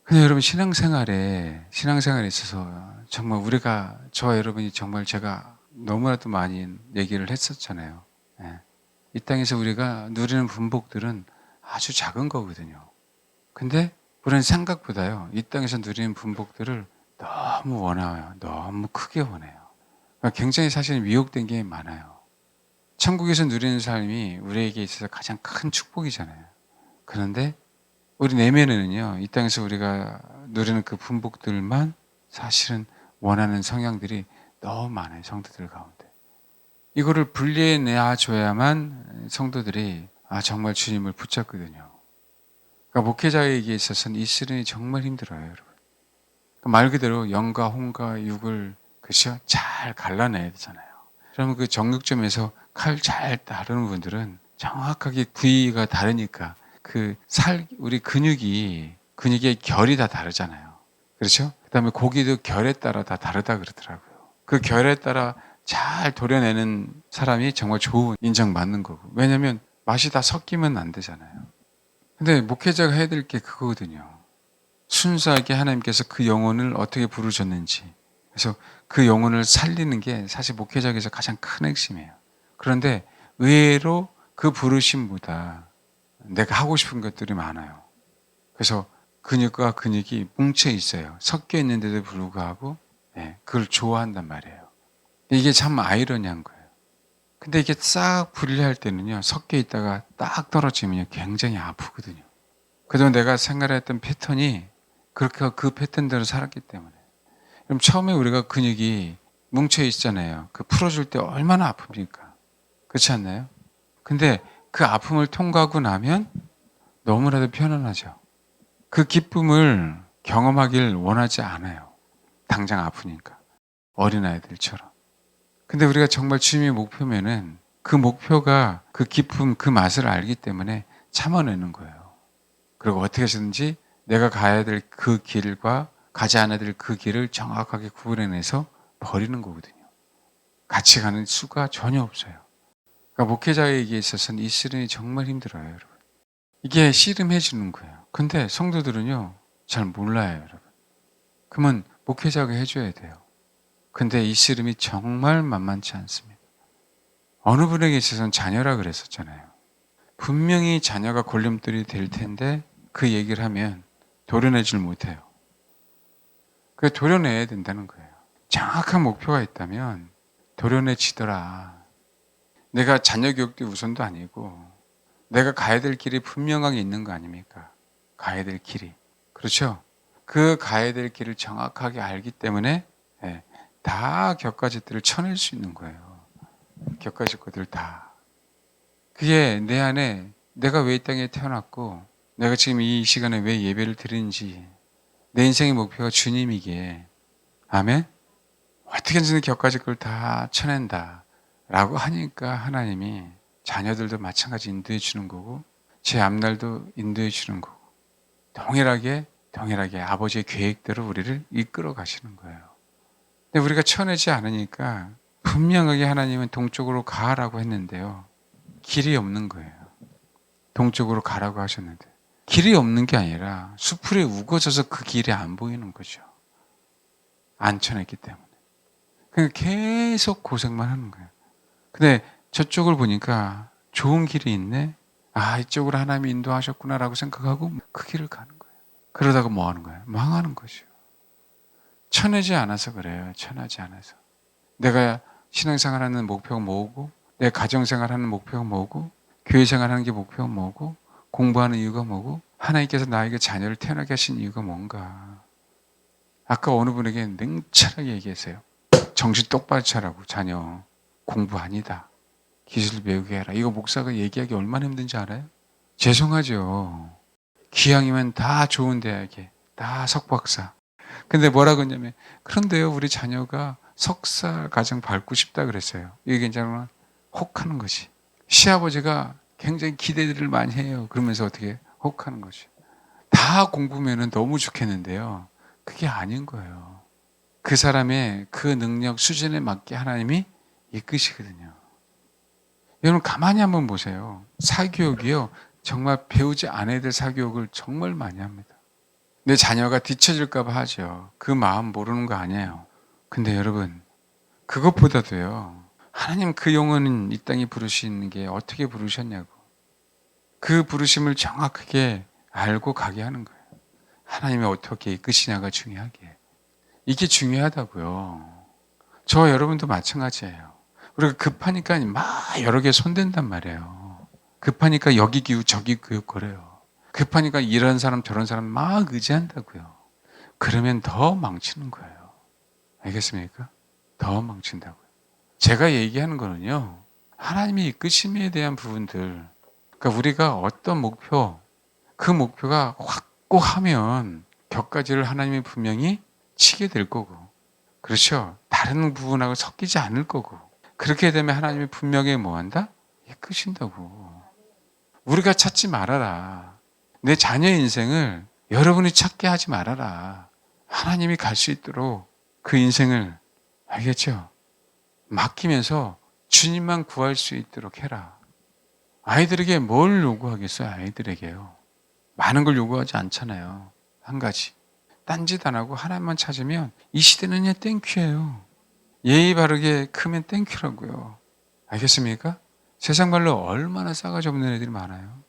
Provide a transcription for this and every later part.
근데 여러분 신앙생활에 있어서 정말 우리가 저와 여러분이 정말 제가 너무나도 많이 얘기를 했었잖아요. 예. 이 땅에서 우리가 누리는 분복들은 아주 작은 거거든요. 근데 우리는 생각보다요. 이 땅에서 누리는 분복들을 너무 원해요. 너무 크게 원해요. 그러니까 굉장히 사실 미혹된 게 많아요. 천국에서 누리는 삶이 우리에게 있어서 가장 큰 축복이잖아요. 그런데 우리 내면에는요, 이 땅에서 우리가 누리는 그 분복들만 사실은 원하는 성향들이 너무 많아요, 성도들 가운데. 이거를 분리해내 줘야만 성도들이 정말 주님을 붙잡거든요. 그러니까 목회자에게 있어서는 이 시련이 정말 힘들어요, 여러분. 그러니까 말 그대로 영과 혼과 육을 그죠? 잘 갈라내야 되잖아요. 그러면 그 정육점에서 칼 잘 다루는 분들은 정확하게 부위가 다르니까 우리 근육의 결이 다 다르잖아요. 그렇죠? 그 다음에 고기도 결에 따라 다 다르다 그러더라고요. 그 결에 따라 잘 도려내는 사람이 정말 좋은 인정받는 거고. 왜냐면 맛이 다 섞이면 안 되잖아요. 근데 목회자가 해야 될 게 그거거든요. 순수하게 하나님께서 그 영혼을 어떻게 부르셨는지. 그래서 그 영혼을 살리는 게 사실 목회자에게서 가장 큰 핵심이에요. 그런데 의외로 그 부르심보다 내가 하고 싶은 것들이 많아요. 그래서 근육과 근육이 뭉쳐 있어요. 섞여 있는데도 불구하고 그걸 좋아한단 말이에요. 이게 참 아이러니한 거예요. 근데 이게 싹 분리할 때는요. 섞여 있다가 딱 떨어지면 굉장히 아프거든요. 그동안 내가 생활했던 패턴이 그렇게 그 패턴대로 살았기 때문에. 그럼 처음에 우리가 근육이 뭉쳐 있잖아요. 그 풀어줄 때 얼마나 아픕니까? 그렇지 않나요? 근데 그 아픔을 통과하고 나면 너무나도 편안하죠. 그 기쁨을 경험하길 원하지 않아요. 당장 아프니까. 어린아이들처럼. 근데 우리가 정말 주님의 목표면은 그 목표가 그 기쁨, 그 맛을 알기 때문에 참아내는 거예요. 그리고 어떻게 해서든지 내가 가야 될 그 길과 가지 않아야 될 그 길을 정확하게 구분해내서 버리는 거거든요. 같이 가는 수가 전혀 없어요. 그러니까 목회자에게 있어서는 이 씨름이 정말 힘들어요, 여러분. 이게 씨름해 주는 거예요. 근데 성도들은요, 잘 몰라요, 여러분. 그러면 목회자가 해줘야 돼요. 근데 이 씨름이 정말 만만치 않습니다. 어느 분에게 있어서는 자녀라 그랬었잖아요. 분명히 자녀가 걸림돌이 될 텐데 그 얘기를 하면 도려내질 못해요. 그 도려내야 된다는 거예요. 정확한 목표가 있다면 도려내지더라. 내가 자녀 교육도 우선도 아니고 내가 가야 될 길이 분명하게 있는 거 아닙니까? 가야 될 길이. 그렇죠? 그 가야 될 길을 정확하게 알기 때문에 다 격가지들을 쳐낼 수 있는 거예요. 격가지 것들 다. 그게 내 안에 내가 왜 이 땅에 태어났고 내가 지금 이 시간에 왜 예배를 드리는지 내 인생의 목표가 주님이기에 아멘? 어떻게든지 격가지 걸 다 쳐낸다 라고 하니까 하나님이 자녀들도 마찬가지 인도해 주는 거고 제 앞날도 인도해 주는 거고 동일하게 아버지의 계획대로 우리를 이끌어 가시는 거예요. 근데 우리가 쳐내지 않으니까 분명하게 하나님은 동쪽으로 가라고 했는데요. 길이 없는 거예요. 동쪽으로 가라고 하셨는데 길이 없는 게 아니라 수풀에 우거져서 그 길이 안 보이는 거죠. 안 쳐냈기 때문에. 그러니까 계속 고생만 하는 거예요. 근데 저쪽을 보니까 좋은 길이 있네. 이쪽으로 하나님이 인도하셨구나라고 생각하고 그 길을 가는 거예요. 그러다가 뭐 하는 거예요? 망하는 거죠. 쳐내지 않아서 그래요. 쳐내지 않아서. 내가 신앙생활하는 목표가 뭐고, 내 가정생활하는 목표가 뭐고, 교회생활하는 게 목표가 뭐고, 공부하는 이유가 뭐고, 하나님께서 나에게 자녀를 태어나게 하신 이유가 뭔가. 아까 어느 분에게 냉철하게 얘기했어요. 정신 똑바로 차라고 자녀 공부 아니다. 기술 배우게 해라. 이거 목사가 얘기하기 얼마나 힘든지 알아요? 죄송하죠. 기왕이면 다 좋은 대학에 다 석박사. 근데 뭐라고 했냐면 그런데요 우리 자녀가 석사 가정 밟고 싶다 그랬어요. 이게 괜찮으면 혹하는 거지. 시아버지가 굉장히 기대들을 많이 해요. 그러면서 어떻게 혹하는 거지. 다 공부면은 너무 좋겠는데요. 그게 아닌 거예요. 그 사람의 그 능력 수준에 맞게 하나님이 이끄시거든요. 여러분 가만히 한번 보세요. 사교육이요. 정말 배우지 않아야 될 사교육을 정말 많이 합니다. 내 자녀가 뒤처질까 봐 하죠. 그 마음 모르는 거 아니에요. 근데 여러분, 그것보다도요. 하나님 그 영혼은 이 땅에 부르시는 게 어떻게 부르셨냐고. 그 부르심을 정확하게 알고 가게 하는 거예요. 하나님이 어떻게 이끄시냐가 중요하게. 이게 중요하다고요. 저 여러분도 마찬가지예요. 우리가 급하니까 막 여러 개 손댄단 말이에요. 급하니까 여기 기웃 저기 기웃 거려요. 급하니까 이런 사람 저런 사람 막 의지한다고요. 그러면 더 망치는 거예요. 알겠습니까? 더 망친다고요. 제가 얘기하는 거는요. 하나님이 이끄심에 대한 부분들. 그러니까 우리가 어떤 목표, 그 목표가 확고하면 격가지를 하나님이 분명히 치게 될 거고. 그렇죠? 다른 부분하고 섞이지 않을 거고. 그렇게 되면 하나님이 분명히 뭐 한다? 이끄신다고. 우리가 찾지 말아라. 내 자녀 인생을 여러분이 찾게 하지 말아라. 하나님이 갈 수 있도록 그 인생을, 알겠죠? 맡기면서 주님만 구할 수 있도록 해라. 아이들에게 뭘 요구하겠어요? 아이들에게요. 많은 걸 요구하지 않잖아요. 한 가지. 딴짓 안 하고 하나님만 찾으면 이 시대는 그냥 땡큐예요. 예의 바르게 크면 땡큐라고요. 알겠습니까? 세상 말로 얼마나 싸가지 없는 애들이 많아요.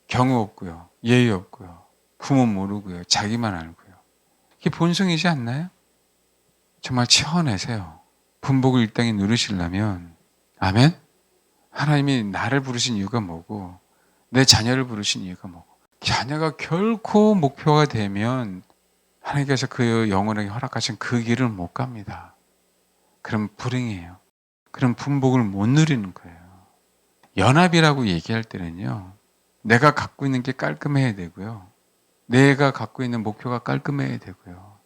경우 없고요. 예의 없고요. 부모 모르고요. 자기만 알고요. 이게 본성이지 않나요? 정말 채워내세요. 분복을 이 땅에 누리시려면. 아멘? 하나님이 나를 부르신 이유가 뭐고 내 자녀를 부르신 이유가 뭐고 자녀가 결코 목표가 되면 하나님께서 그 영혼에게 허락하신 그 길을 못 갑니다. 그럼 불행해요. 그럼 분복을 못 누리는 거예요. 연합이라고 얘기할 때는요. 내가 갖고 있는 게 깔끔해야 되고요. 내가 갖고 있는 목표가 깔끔해야 되고요.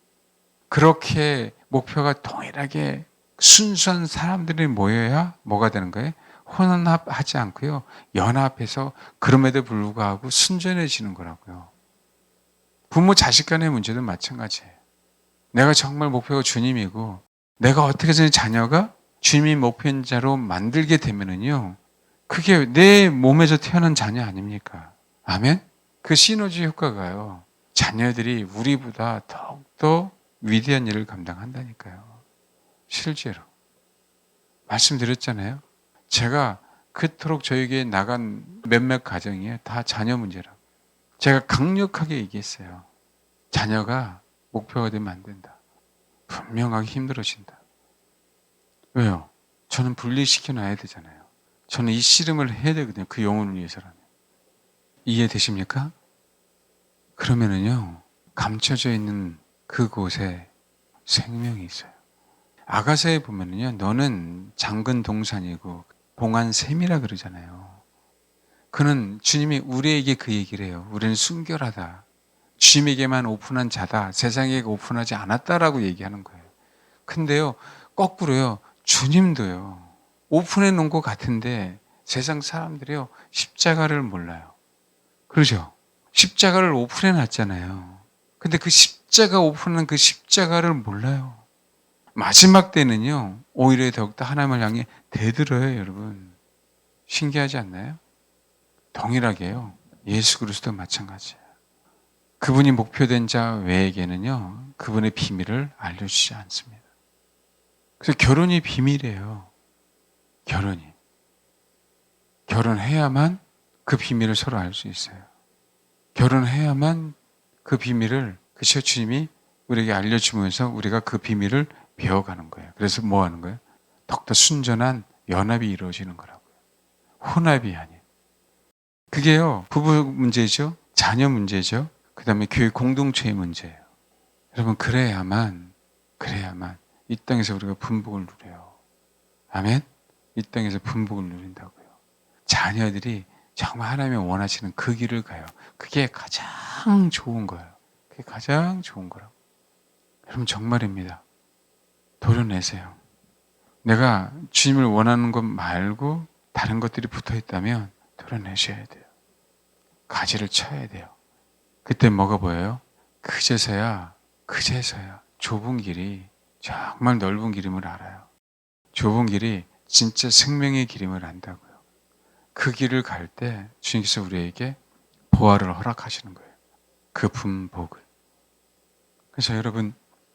그렇게 목표가 동일하게 순수한 사람들이 모여야 뭐가 되는 거예요? 혼합하지 않고요. 연합해서 그럼에도 불구하고 순전해지는 거라고요. 부모 자식 간의 문제도 마찬가지예요. 내가 정말 목표가 주님이고 내가 어떻게 해서 자녀가 주님이 목표인 자로 만들게 되면은요. 그게 내 몸에서 태어난 자녀 아닙니까? 아멘? 그 시너지 효과가요. 자녀들이 우리보다 더욱더 위대한 일을 감당한다니까요. 실제로. 말씀드렸잖아요. 제가 그토록 저에게 나간 몇몇 가정이 다 자녀 문제라고. 제가 강력하게 얘기했어요. 자녀가 목표가 되면 안 된다. 분명하게 힘들어진다. 왜요? 저는 분리시켜 놔야 되잖아요. 저는 이 씨름을 해야 되거든요. 그 영혼을 위해서라면. 이해되십니까? 그러면은요, 감춰져 있는 그곳에 생명이 있어요. 아가서에 보면은요, 너는 장근 동산이고 봉한 샘이라 그러잖아요. 그는 주님이 우리에게 그 얘기를 해요. 우리는 순결하다. 주님에게만 오픈한 자다. 세상에게 오픈하지 않았다라고 얘기하는 거예요. 근데요, 거꾸로요, 주님도요, 오픈해 놓은 것 같은데 세상 사람들이요, 십자가를 몰라요. 그러죠? 십자가를 오픈해 놨잖아요. 근데 그 십자가 오픈한 그 십자가를 몰라요. 마지막 때는요, 오히려 더욱더 하나님을 향해 대들어요, 여러분. 신기하지 않나요? 동일하게요. 예수 그리스도 마찬가지예요. 그분이 목표된 자 외에게는요, 그분의 비밀을 알려주지 않습니다. 그래서 결혼이 비밀이에요. 결혼이. 결혼해야만 그 비밀을 서로 알 수 있어요. 결혼해야만 그 비밀을 그 주님이 우리에게 알려주면서 우리가 그 비밀을 배워가는 거예요. 그래서 뭐 하는 거예요? 더욱더 순전한 연합이 이루어지는 거라고요. 혼합이 아닌. 그게요, 부부 문제죠. 자녀 문제죠. 그 다음에 교회 공동체의 문제예요. 여러분, 그래야만 이 땅에서 우리가 분복을 누려요. 아멘? 이 땅에서 분복을 누린다고요. 자녀들이 정말 하나님이 원하시는 그 길을 가요. 그게 가장 좋은 거예요. 그게 가장 좋은 거라고. 여러분, 정말입니다. 도려내세요. 내가 주님을 원하는 것 말고 다른 것들이 붙어 있다면 도려내셔야 돼요. 가지를 쳐야 돼요. 그때 뭐가 보여요? 그제서야 좁은 길이 정말 넓은 길임을 알아요. 좁은 길이 진짜 생명의 길임을 안다고요. 그 길을 갈 때 주님께서 우리에게 보화를 허락하시는 거예요. 그 분복을. 그래서 여러분,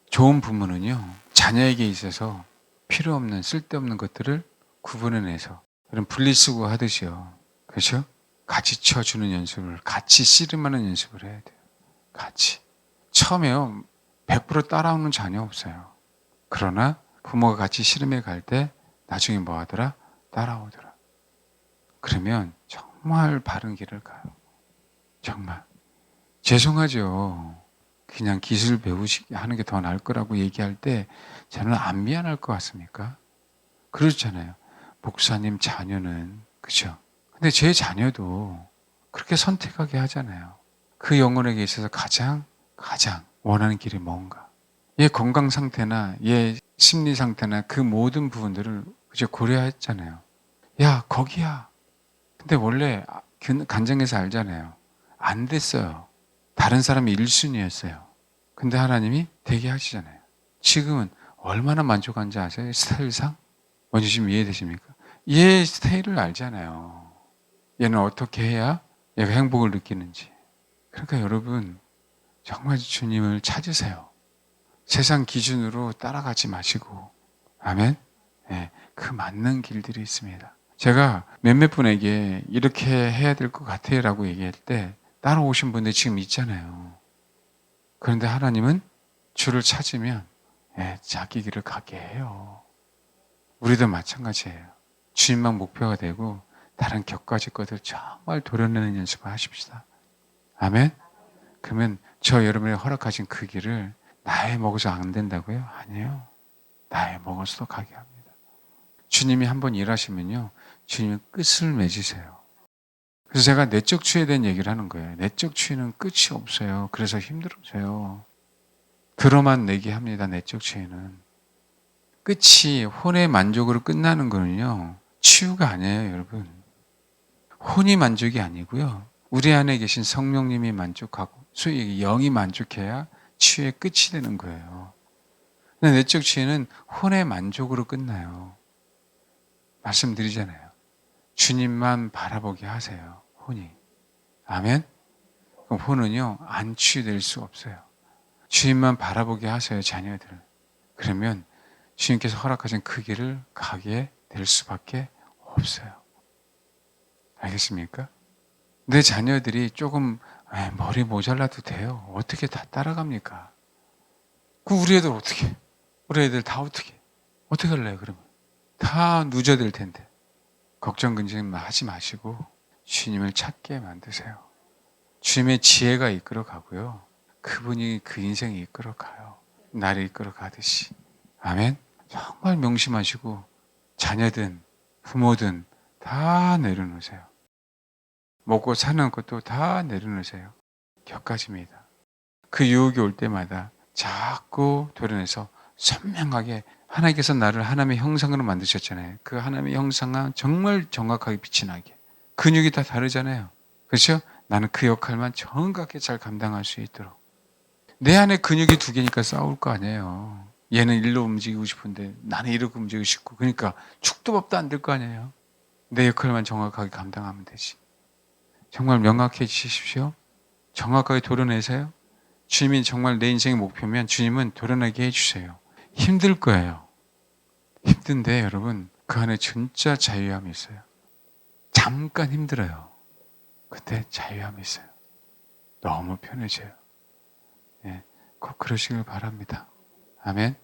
좋은 부모는요, 자녀에게 있어서 필요 없는 쓸데없는 것들을 구분해내서 이런 분리수거 하듯이요. 그렇죠? 같이 쳐주는 연습을, 같이 씨름하는 연습을 해야 돼요. 같이. 처음에요, 100% 따라오는 자녀 없어요. 그러나 부모가 같이 씨름해 갈 때 나중에 뭐 하더라? 따라오더라. 그러면 정말 바른 길을 가요. 정말. 죄송하죠. 그냥 기술 배우시게 하는 게 더 나을 거라고 얘기할 때 저는 안 미안할 것 같습니까? 그렇잖아요. 목사님 자녀는, 그죠? 근데 제 자녀도 그렇게 선택하게 하잖아요. 그 영혼에게 있어서 가장 원하는 길이 뭔가. 얘 건강 상태나 얘 심리 상태나 그 모든 부분들을 그저 고려했잖아요. 야, 거기야. 근데 원래 간증에서 알잖아요. 안 됐어요. 다른 사람이 1순위였어요. 근데 하나님이 되게 하시잖아요. 지금은 얼마나 만족한지 아세요? 스타일상? 뭔지 지금 이해되십니까? 얘 스타일을 알잖아요. 얘는 어떻게 해야 얘가 행복을 느끼는지. 그러니까 여러분, 정말 주님을 찾으세요. 세상 기준으로 따라가지 마시고. 아멘? 네, 그 맞는 길들이 있습니다. 제가 몇몇 분에게 이렇게 해야 될 것 같아요 라고 얘기할 때 따라오신 분들 지금 있잖아요. 그런데 하나님은 주를 찾으면 자기 길을 가게 해요. 우리도 마찬가지예요. 주님만 목표가 되고 다른 격가지 것들 정말 도려내는 연습을 하십시다. 아멘? 그러면 저 여러분이 허락하신 그 길을 나이 먹어서 안 된다고요? 아니에요. 나이 먹어서도 가게 합니다. 주님이 한번 일하시면요, 주님은 끝을 맺으세요. 그래서 제가 내적 추위에 대한 얘기를 하는 거예요. 내적 추위는 끝이 없어요. 그래서 힘들어져요. 들어만 내게 합니다. 내적 추위는. 끝이 혼의 만족으로 끝나는 거는요, 치유가 아니에요, 여러분. 혼이 만족이 아니고요. 우리 안에 계신 성령님이 만족하고, 소위 영이 만족해야 치유의 끝이 되는 거예요. 근데 내적 치유는 혼의 만족으로 끝나요. 말씀드리잖아요. 주님만 바라보게 하세요. 혼이. 아멘? 그럼 혼은요, 안 치유될 수 없어요. 주님만 바라보게 하세요, 자녀들을. 그러면 주님께서 허락하신 그 길을 가게 될 수밖에 없어요. 알겠습니까? 내 자녀들이 조금 머리 모자라도 돼요. 어떻게 다 따라갑니까? 우리 애들 어떻게? 우리 애들 다 어떻게 할래요, 그러면? 다 누져될 텐데. 걱정 근심 하지 마시고 주님을 찾게 만드세요. 주님의 지혜가 이끌어 가고요. 그분이 그 인생을 이끌어 가요. 나를 이끌어 가듯이. 아멘? 정말 명심하시고 자녀든 부모든 다 내려놓으세요. 먹고 사는 것도 다 내려놓으세요. 격가집니다. 그 유혹이 올 때마다 자꾸 도려내서 선명하게 하나님께서 나를 하나님의 형상으로 만드셨잖아요. 그 하나님의 형상과 정말 정확하게 빛이 나게. 근육이 다 다르잖아요. 그렇죠? 나는 그 역할만 정확하게 잘 감당할 수 있도록. 내 안에 근육이 2개니까 싸울 거 아니에요. 얘는 일로 움직이고 싶은데 나는 이렇게 움직이고 싶고. 그러니까 축도 법도 안 될 거 아니에요. 내 역할만 정확하게 감당하면 되지. 정말 명확해지십시오. 정확하게 도려내세요. 주님이 정말 내 인생의 목표면 주님은 도려내게 해주세요. 힘들 거예요. 힘든데 여러분 그 안에 진짜 자유함이 있어요. 잠깐 힘들어요. 근데 자유함이 있어요. 너무 편해져요. 꼭 그러시길 바랍니다. 아멘.